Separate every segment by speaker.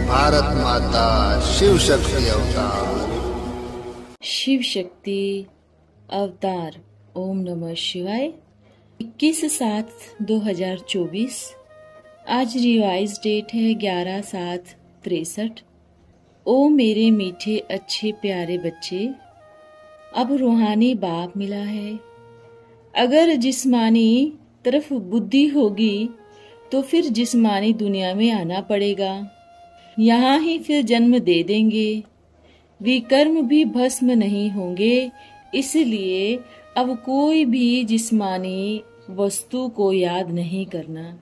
Speaker 1: भारत माता शिव शक्ति अवतार।
Speaker 2: शिव शक्ति अवतार। ओम नमः शिवाय। 21/7/2024। आज रिवाइज डेट है 11/7/63। ओ मेरे मीठे अच्छे प्यारे बच्चे, अब रूहानी बाप मिला है। अगर जिस्मानी तरफ बुद्धि होगी तो फिर जिस्मानी दुनिया में आना पड़ेगा। यहाँ ही फिर जन्म दे देंगे। विकर्म भी भस्म नहीं होंगे। इसलिए अब कोई भी जिस्मानी वस्तु को याद नहीं करना।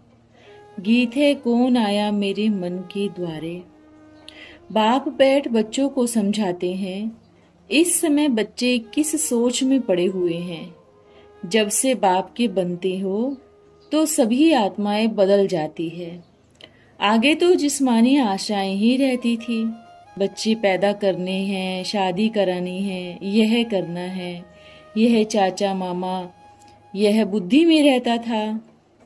Speaker 2: गीत है कौन आया मेरे मन के द्वारे। बाप बैठ बच्चों को समझाते हैं। इस समय बच्चे किस सोच में पड़े हुए हैं। जब से बाप के बनते हो तो सभी आत्माएं बदल जाती है। आगे तो जिस्मानी आशाएं ही रहती थी। बच्चे पैदा करने हैं, शादी करानी है, यह करना है, यह चाचा मामा, यह बुद्धि में रहता था।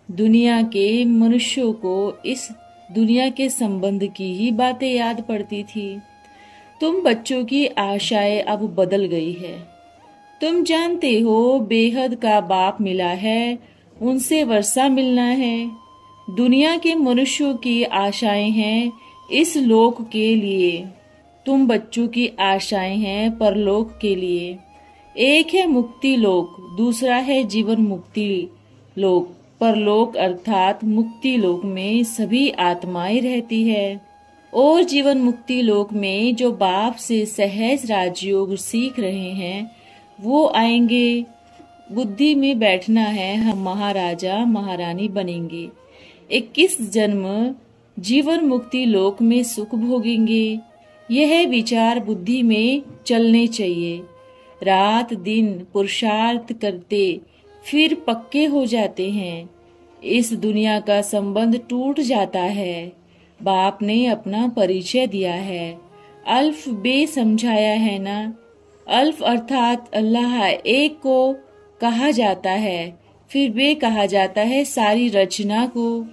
Speaker 2: दुनिया के मनुष्यों को इस दुनिया के संबंध की ही बातें याद पड़ती थी। तुम बच्चों की आशाएं अब बदल गई है। तुम जानते हो बेहद का बाप मिला है, उनसे वर्षा मिलना है। दुनिया के मनुष्यों की आशाएं हैं इस लोक के लिए, तुम बच्चों की आशाएं हैं परलोक के लिए। एक है मुक्ति लोक, दूसरा है जीवन मुक्ति लोक। परलोक अर्थात मुक्ति लोक में सभी आत्माएं रहती है और जीवन मुक्ति लोक में जो बाप से सहज राजयोग सीख रहे हैं वो आएंगे। बुद्धि में बैठना है, हम महाराजा महारानी बनेंगे। 21 जन्म जीवन मुक्ति लोक में सुख भोगेंगे। यह विचार बुद्धि में चलने चाहिए। रात दिन पुरुषार्थ करते फिर पक्के हो जाते हैं। इस दुनिया का संबंध टूट जाता है। बाप ने अपना परिचय दिया है। अल्फ बे समझाया है ना। अल्फ अर्थात अल्लाह एक को कहा जाता है, फिर बे कहा जाता है सारी रचना को।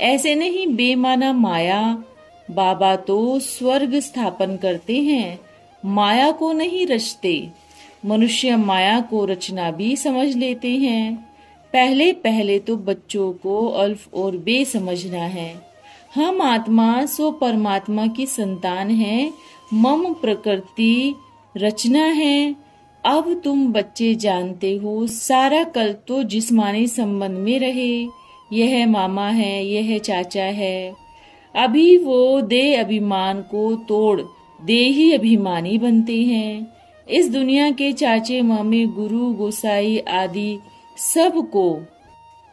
Speaker 2: ऐसे नहीं बेमाना माया। बाबा तो स्वर्ग स्थापन करते हैं, माया को नहीं रचते। मनुष्य माया को रचना भी समझ लेते हैं। पहले पहले तो बच्चों को अल्फ और बे समझना है। हम आत्मा सो परमात्मा की संतान हैं। मम प्रकृति रचना है। अब तुम बच्चे जानते हो सारा कल तो जिस्मानी संबंध में रहे। यह मामा है, यह चाचा है। अभी वो दे अभिमान को तोड़ दे ही अभिमानी बनते हैं। इस दुनिया के चाचे मामे गुरु गोसाई आदि सबको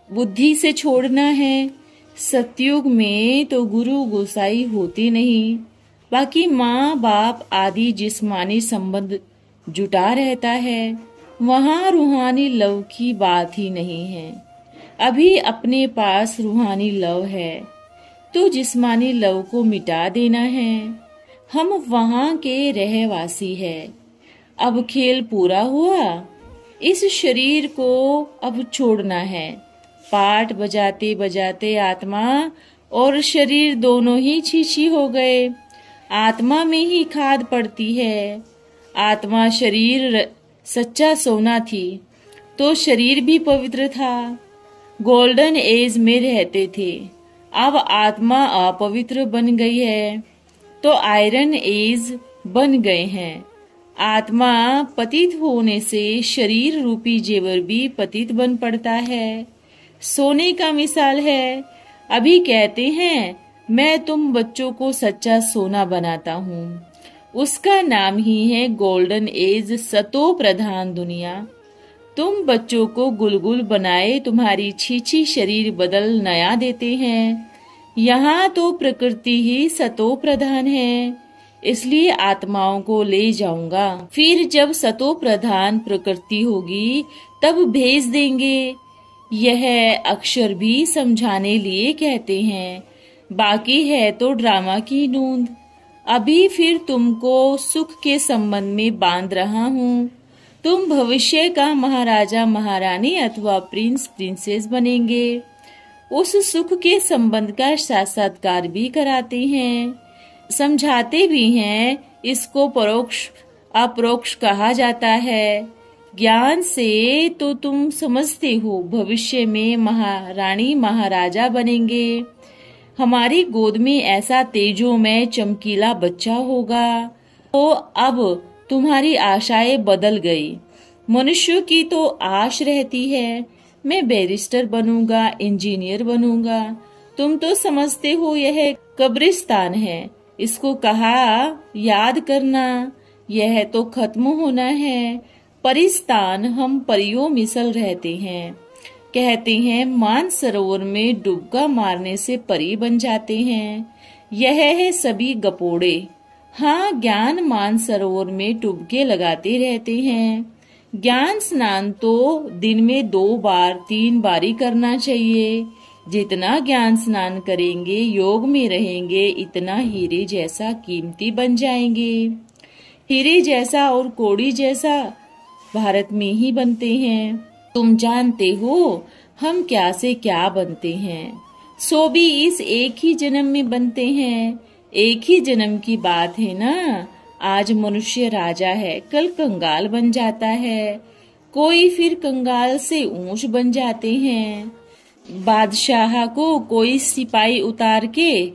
Speaker 2: बुद्धि से छोड़ना है। सतयुग में तो गुरु गोसाई होते नहीं, बाकी माँ बाप आदि जिस्मानी संबंध जुटा रहता है। वहाँ रूहानी लव की बात ही नहीं है। अभी अपने पास रूहानी लव है तो जिस्मानी लव को मिटा देना है। हम वहाँ के रहवासी है। अब खेल पूरा हुआ। इस शरीर को अब छोड़ना है। पाठ बजाते बजाते आत्मा और शरीर दोनों ही छीछी हो गए। आत्मा में ही खाद पड़ती है। आत्मा शरीर सच्चा सोना थी तो शरीर भी पवित्र था। गोल्डन एज में रहते थे। अब आत्मा अपवित्र बन गई है तो आयरन एज बन गए हैं। आत्मा पतित होने से शरीर रूपी जेवर भी पतित बन पड़ता है। सोने का मिसाल है। अभी कहते हैं मैं तुम बच्चों को सच्चा सोना बनाता हूँ। उसका नाम ही है गोल्डन एज, सतो प्रधान दुनिया। तुम बच्चों को गुलगुल बनाए तुम्हारी छीछी शरीर बदल नया देते हैं। यहाँ तो प्रकृति ही सतो प्रधान है, इसलिए आत्माओं को ले जाऊंगा। फिर जब सतो प्रधान प्रकृति होगी तब भेज देंगे। यह अक्षर भी समझाने लिए कहते हैं। बाकी है तो ड्रामा की नूंद। अभी फिर तुमको सुख के संबंध में बांध रहा हूँ। तुम भविष्य का महाराजा महारानी अथवा प्रिंस प्रिंसेस बनेंगे। उस सुख के संबंध का साक्षात्कार भी कराते हैं। समझाते भी हैं। इसको परोक्ष अपरोक्ष कहा जाता है। ज्ञान से तो तुम समझते हो भविष्य में महारानी महाराजा बनेंगे, हमारी गोद में ऐसा तेजोमय चमकीला बच्चा होगा। तो अब तुम्हारी आशाएं बदल गई। मनुष्यों की तो आश रहती है मैं बैरिस्टर बनूंगा, इंजीनियर बनूंगा। तुम तो समझते हो यह कब्रिस्तान है, इसको कहा याद करना, यह तो खत्म होना है। परिस्तान हम परियों मिसल रहते हैं। कहते हैं मानसरोवर में डुबका मारने से परी बन जाते हैं। यह है सभी गपोड़े। हाँ, ज्ञान मानसरोवर में डुबके लगाते रहते हैं। ज्ञान स्नान तो दिन में 2 बार 3 बार ही करना चाहिए। जितना ज्ञान स्नान करेंगे, योग में रहेंगे, इतना हीरे जैसा कीमती बन जाएंगे। हीरे जैसा और कौड़ी जैसा भारत में ही बनते हैं। तुम जानते हो हम क्या से क्या बनते हैं, सो भी इस एक ही जन्म में बनते हैं। एक ही जन्म की बात है ना। आज मनुष्य राजा है, कल कंगाल बन जाता है, कोई फिर कंगाल से ऊंच बन जाते हैं। बादशाह को कोई सिपाही उतार के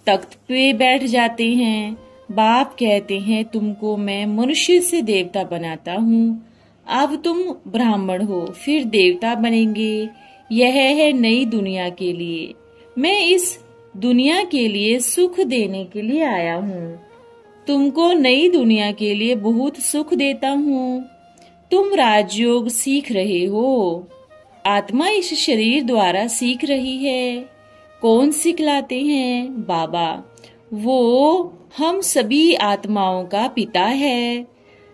Speaker 2: तख्त पे बैठ जाते हैं। बाप कहते हैं तुमको मैं मनुष्य से देवता बनाता हूँ, अब तुम ब्राह्मण हो फिर देवता बनेंगे। यह है नई दुनिया के लिए। मैं इस दुनिया के लिए सुख देने के लिए आया हूँ। तुमको नई दुनिया के लिए बहुत सुख देता हूँ। तुम राजयोग सीख रहे हो, आत्मा इस शरीर द्वारा सीख रही है। कौन सिखलाते हैं? बाबा। वो हम सभी आत्माओं का पिता है,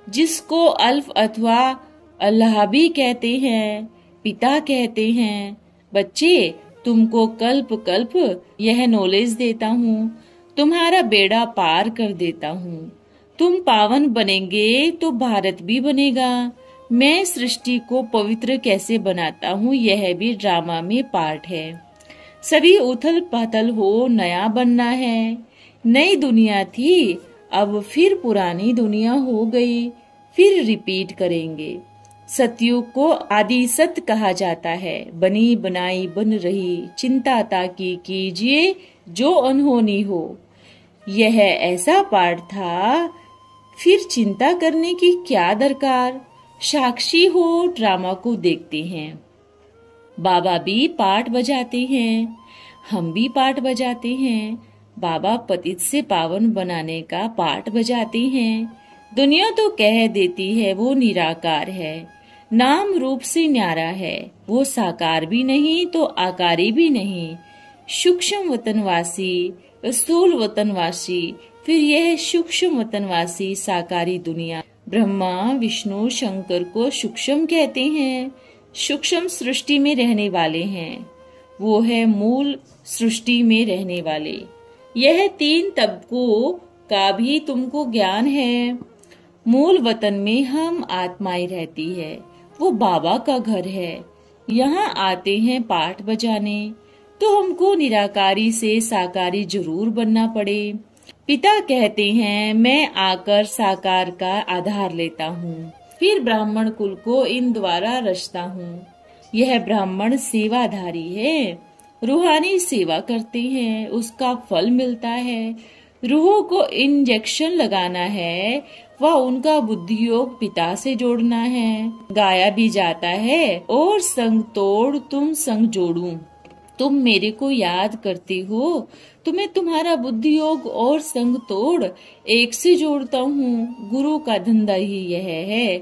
Speaker 2: जिसको अल्फ अथवा अल्लाह भी कहते हैं, पिता कहते हैं। बच्चे, तुमको कल्प कल्प यह नॉलेज देता हूँ, तुम्हारा बेड़ा पार कर देता हूँ। तुम पावन बनेंगे तो भारत भी बनेगा। मैं सृष्टि को पवित्र कैसे बनाता हूँ, यह भी ड्रामा में पार्ट है। सभी उथल पाथल हो, नया बनना है। नई दुनिया थी, अब फिर पुरानी दुनिया हो गई, फिर रिपीट करेंगे। सतयुग को आदि सत्य कहा जाता है। बनी बनाई बन रही, चिंता ताकि कीजिए जो अनहोनी हो। यह ऐसा पाठ था, फिर चिंता करने की क्या दरकार। साक्षी हो ड्रामा को देखते हैं। बाबा भी पाठ बजाते हैं, हम भी पाठ बजाते हैं। बाबा पतित से पावन बनाने का पाठ बजाते हैं। दुनिया तो कह देती है वो निराकार है, नाम रूप से न्यारा है। वो साकार भी नहीं तो आकारी भी नहीं। सूक्ष्म वतनवासी, स्थूल वतनवासी, फिर यह सूक्ष्म वतनवासी साकारी दुनिया। ब्रह्मा विष्णु शंकर को सूक्ष्म कहते हैं। सूक्ष्म सृष्टि में रहने वाले हैं, वो है मूल सृष्टि में रहने वाले। यह 3 तबकों का भी तुमको ज्ञान है। मूल वतन में हम आत्माएं रहती है, वो बाबा का घर है। यहाँ आते हैं पाठ बजाने, तो हमको निराकारी से साकारी जरूर बनना पड़े। पिता कहते हैं मैं आकर साकार का आधार लेता हूँ, फिर ब्राह्मण कुल को इन द्वारा रचता हूँ। यह ब्राह्मण सेवाधारी है, रूहानी सेवा करते हैं, उसका फल मिलता है। रूहों को इंजेक्शन लगाना है, वह उनका बुद्धि योग पिता से जोड़ना है। गाया भी जाता है, और संग तोड़ तुम संग जोड़ूं। तुम मेरे को याद करते हो तो मैं तुम्हारा बुद्धि योग और संग तोड़ एक से जोड़ता हूँ। गुरु का धंधा ही यह है।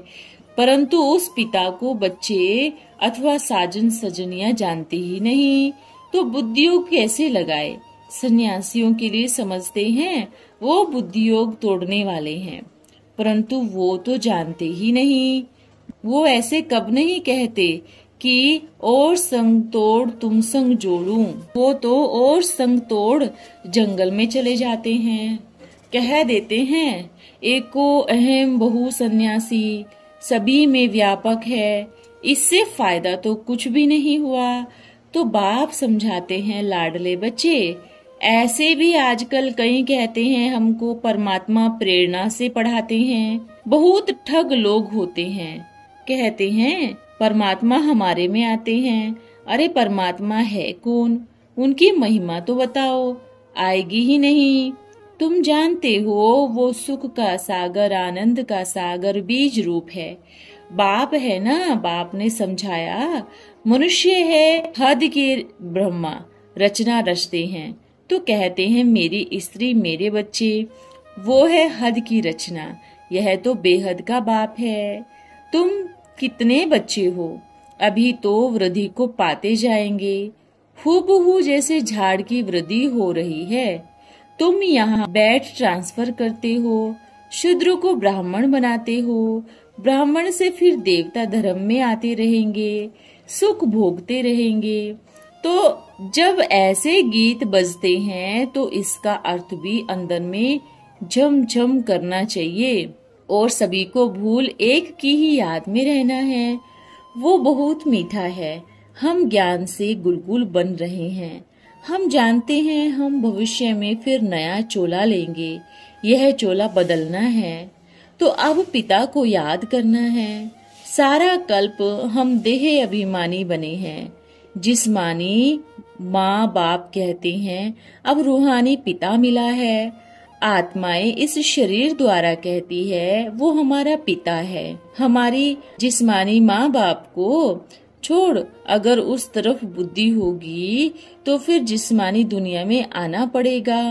Speaker 2: परंतु उस पिता को बच्चे अथवा साजन सजनिया जानते ही नहीं, तो बुद्धि योग कैसे लगाए। सन्यासियों के लिए समझते हैं वो बुद्धि योग तोड़ने वाले हैं, परंतु वो तो जानते ही नहीं। वो ऐसे कब नहीं कहते कि और संग तोड़ तुम संग जोड़ूं। वो तो और संग तोड़ जंगल में चले जाते हैं। कह देते हैं एको अहम बहु सन्यासी, सभी में व्यापक है। इससे फायदा तो कुछ भी नहीं हुआ। तो बाप समझाते हैं लाडले बच्चे, ऐसे भी आजकल कई कहते हैं हमको परमात्मा प्रेरणा से पढ़ाते हैं। बहुत ठग लोग होते हैं, कहते हैं परमात्मा हमारे में आते हैं। अरे परमात्मा है कौन, उनकी महिमा तो बताओ, आएगी ही नहीं। तुम जानते हो वो सुख का सागर, आनंद का सागर बीज रूप है। बाप है ना, बाप ने समझाया। मनुष्य है हद के ब्रह्मा, रचना रचते हैं तो कहते हैं मेरी स्त्री मेरे बच्चे, वो है हद की रचना। यह तो बेहद का बाप है। तुम कितने बच्चे हो, अभी तो वृद्धि को पाते जाएंगे। हूबहू जैसे झाड़ की वृद्धि हो रही है। तुम यहाँ बैठ ट्रांसफर करते हो, शूद्र को ब्राह्मण बनाते हो, ब्राह्मण से फिर देवता धर्म में आते रहेंगे, सुख भोगते रहेंगे। तो जब ऐसे गीत बजते हैं तो इसका अर्थ भी अंदर में झम-झम करना चाहिए और सभी को भूल एक की ही याद में रहना है। वो बहुत मीठा है। हम ज्ञान से गुलगुल बन रहे हैं। हम जानते हैं हम भविष्य में फिर नया चोला लेंगे, यह चोला बदलना है। तो अब पिता को याद करना है। सारा कल्प हम देह अभिमानी बने हैं, जिस्मानी माँ बाप कहते हैं, अब रूहानी पिता मिला है। आत्माएं इस शरीर द्वारा कहती है वो हमारा पिता है। हमारी जिस्मानी माँ बाप को छोड़ अगर उस तरफ बुद्धि होगी तो फिर जिस्मानी दुनिया में आना पड़ेगा।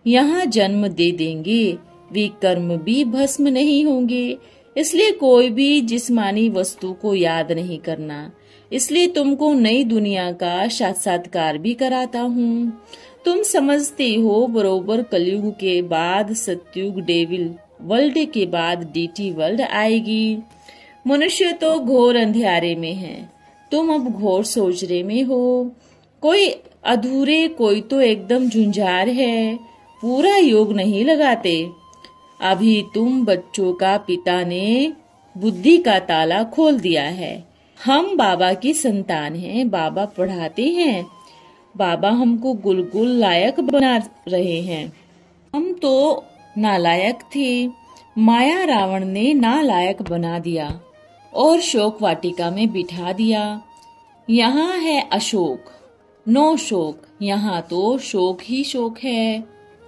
Speaker 2: यहाँ जन्म दे देंगे, वे कर्म भी भस्म नहीं होंगे। इसलिए कोई भी जिस्मानी वस्तु को याद नहीं करना। इसलिए तुमको नई दुनिया का साक्षात्कार भी कराता हूँ। तुम समझते हो बरोबर कलयुग के बाद सतयुग डेविल वर्ल्ड के बाद डीटी वर्ल्ड आएगी। मनुष्य तो घोर अंधियारे में है, तुम अब घोर सोचने में हो। कोई अधूरे, कोई तो एकदम झुंझार है, पूरा योग नहीं लगाते। अभी तुम बच्चों का पिता ने बुद्धि का ताला खोल दिया है। हम बाबा की संतान हैं, बाबा पढ़ाते हैं, बाबा हमको गुलगुल लायक बना रहे हैं। हम तो नालायक थे, माया रावण ने नालायक बना दिया और शोक वाटिका में बिठा दिया। यहाँ है अशोक, नो शोक, यहाँ तो शोक ही शोक है।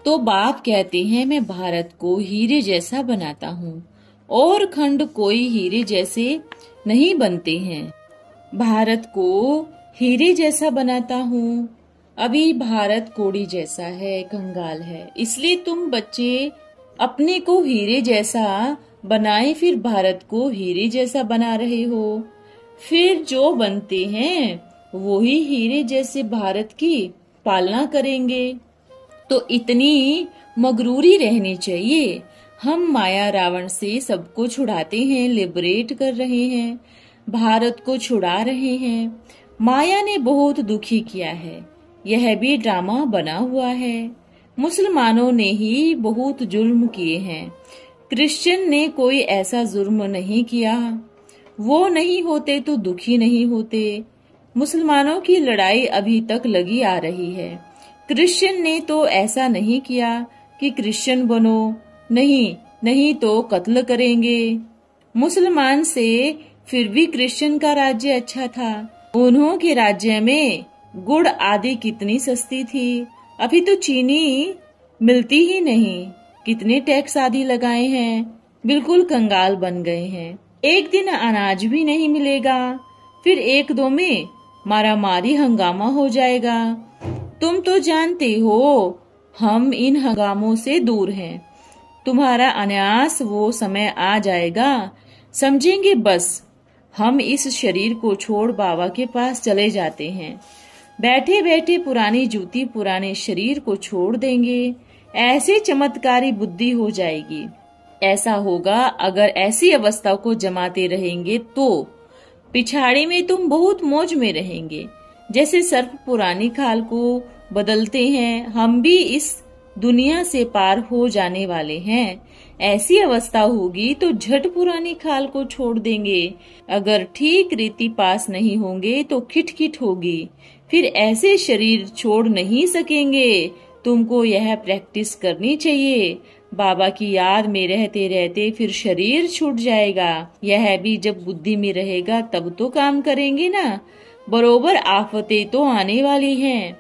Speaker 2: तो बाप कहते हैं मैं भारत को हीरे जैसा बनाता हूँ और खंड कोई हीरे जैसे नहीं बनते हैं। भारत को हीरे जैसा बनाता हूँ। अभी भारत कोड़ी जैसा है, कंगाल है। इसलिए तुम बच्चे अपने को हीरे जैसा बनाए, फिर भारत को हीरे जैसा बना रहे हो। फिर जो बनते हैं वो ही हीरे जैसे भारत की पालना करेंगे। तो इतनी मगरूरी रहनी चाहिए। हम माया रावण से सबको छुड़ाते हैं, लिबरेट कर रहे हैं, भारत को छुड़ा रहे हैं। माया ने बहुत दुखी किया है, यह भी ड्रामा बना हुआ है। मुसलमानों ने ही बहुत जुल्म किए हैं, क्रिश्चियन ने कोई ऐसा जुल्म नहीं किया। वो नहीं होते तो दुखी नहीं होते। मुसलमानों की लड़ाई अभी तक लगी आ रही है। क्रिश्चियन ने तो ऐसा नहीं किया कि क्रिश्चियन बनो, नहीं तो कत्ल करेंगे। मुसलमान से फिर भी क्रिश्चियन का राज्य अच्छा था। उन्हों के राज्य में गुड़ आदि कितनी सस्ती थी, अभी तो चीनी मिलती ही नहीं। कितने टैक्स आदि लगाए हैं, बिल्कुल कंगाल बन गए हैं। एक दिन अनाज भी नहीं मिलेगा, फिर एक दो में मारामारी हंगामा हो जाएगा। तुम तो जानते हो हम इन हंगामों से दूर हैं। तुम्हारा अन्यास वो समय आ जाएगा, समझेंगे बस हम इस शरीर को छोड़ बाबा के पास चले जाते हैं। बैठे बैठे पुरानी जूती पुराने शरीर को छोड़ देंगे। ऐसे चमत्कारी बुद्धि हो जाएगी। ऐसा होगा अगर ऐसी अवस्था को जमाते रहेंगे तो पिछाड़ी में तुम बहुत मौज में रहेंगे। जैसे सर्प पुरानी खाल को बदलते हैं, हम भी इस दुनिया से पार हो जाने वाले हैं। ऐसी अवस्था होगी तो झट पुरानी खाल को छोड़ देंगे। अगर ठीक रीति पास नहीं होंगे तो खिटखिट होगी, फिर ऐसे शरीर छोड़ नहीं सकेंगे तुमको यह प्रैक्टिस करनी चाहिए। बाबा की याद में रहते रहते फिर शरीर छूट जाएगा, यह भी जब बुद्धि में रहेगा तब तो काम करेंगे ना। बरोबर आफतें तो आने वाली हैं,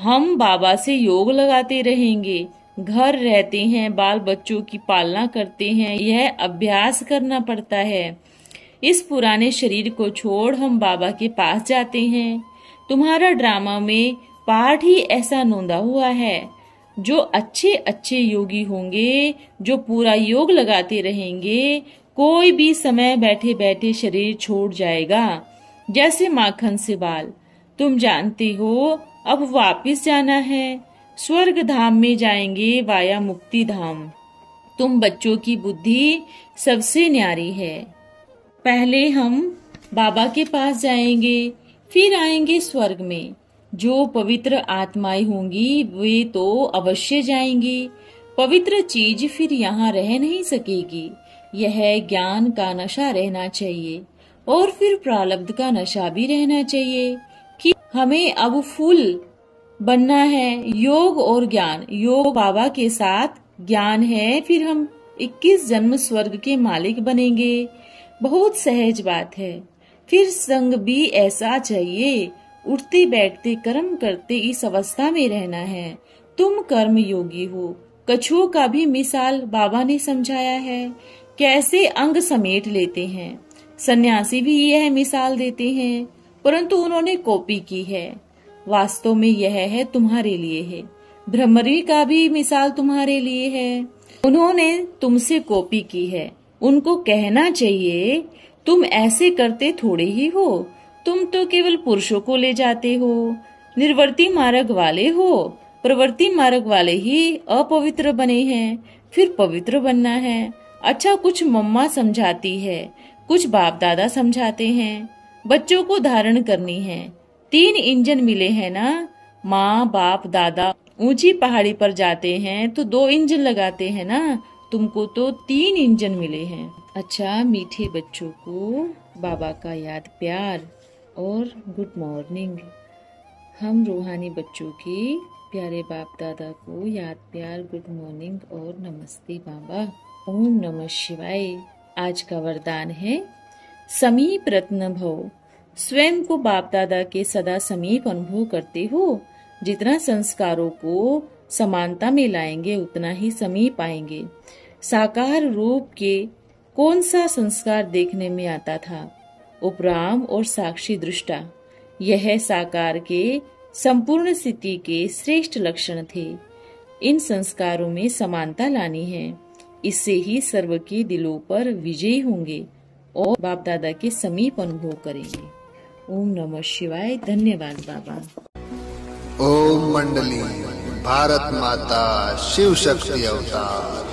Speaker 2: हम बाबा से योग लगाते रहेंगे। घर रहते हैं, बाल बच्चों की पालना करते हैं, यह अभ्यास करना पड़ता है। इस पुराने शरीर को छोड़ हम बाबा के पास जाते हैं। तुम्हारा ड्रामा में पाठ ही ऐसा नोंदा हुआ है। जो अच्छे अच्छे योगी होंगे, जो पूरा योग लगाते रहेंगे, कोई भी समय बैठे बैठे शरीर छोड़ जाएगा, जैसे माखन से बाल। तुम जानते हो अब वापिस जाना है, स्वर्ग धाम में जाएंगे वाया मुक्ति धाम। तुम बच्चों की बुद्धि सबसे न्यारी है। पहले हम बाबा के पास जाएंगे, फिर आएंगे स्वर्ग में। जो पवित्र आत्माएं होंगी वे तो अवश्य जाएंगी। पवित्र चीज फिर यहाँ रह नहीं सकेगी। यह ज्ञान का नशा रहना चाहिए और फिर प्रारब्ध का नशा भी रहना चाहिए कि हमें अब फूल बनना है। योग और ज्ञान, योग बाबा के साथ ज्ञान है, फिर हम 21 जन्म स्वर्ग के मालिक बनेंगे। बहुत सहज बात है। फिर संग भी ऐसा चाहिए, उठते बैठते कर्म करते इस अवस्था में रहना है। तुम कर्म योगी हो। कछुओं का भी मिसाल बाबा ने समझाया है, कैसे अंग समेट लेते हैं। सन्यासी भी यह मिसाल देते हैं, परंतु उन्होंने कॉपी की है। वास्तव में यह है तुम्हारे लिए है। भ्रमरी का भी मिसाल तुम्हारे लिए है, उन्होंने तुमसे कॉपी की है। उनको कहना चाहिए तुम ऐसे करते थोड़े ही हो, तुम तो केवल पुरुषों को ले जाते हो। निर्वर्ती मार्ग वाले हो, प्रवृत्ति मार्ग वाले ही अपवित्र बने हैं, फिर पवित्र बनना है। अच्छा, कुछ मम्मा समझाती है, कुछ बाप दादा समझाते हैं। बच्चों को धारण करनी है। 3 इंजन मिले हैं ना, माँ बाप दादा। ऊंची पहाड़ी पर जाते हैं तो 2 इंजन लगाते हैं ना, तुमको तो 3 इंजन मिले हैं। अच्छा, मीठे बच्चों को बाबा का याद प्यार और गुड मॉर्निंग। हम रूहानी बच्चों के प्यारे बाप दादा को याद प्यार, गुड मॉर्निंग और नमस्ते बाबा। ओम नमः शिवाय। आज का वरदान है समीप रत्न भव। स्वयं को बाप दादा के सदा समीप अनुभव करते हो। जितना संस्कारों को समानता में लाएंगे उतना ही समीप आएंगे। साकार रूप के कौन सा संस्कार देखने में आता था? उपराम और साक्षी दृष्टा। यह साकार के संपूर्ण स्थिति के श्रेष्ठ लक्षण थे। इन संस्कारों में समानता लानी है, इससे ही सर्व के दिलों पर विजयी होंगे और बाप दादा के समीप अनुभव करेंगे। ओम नमः शिवाय। धन्यवाद बाबा।
Speaker 1: ओम मंडली। भारत माता शिव शक्ति अवतार।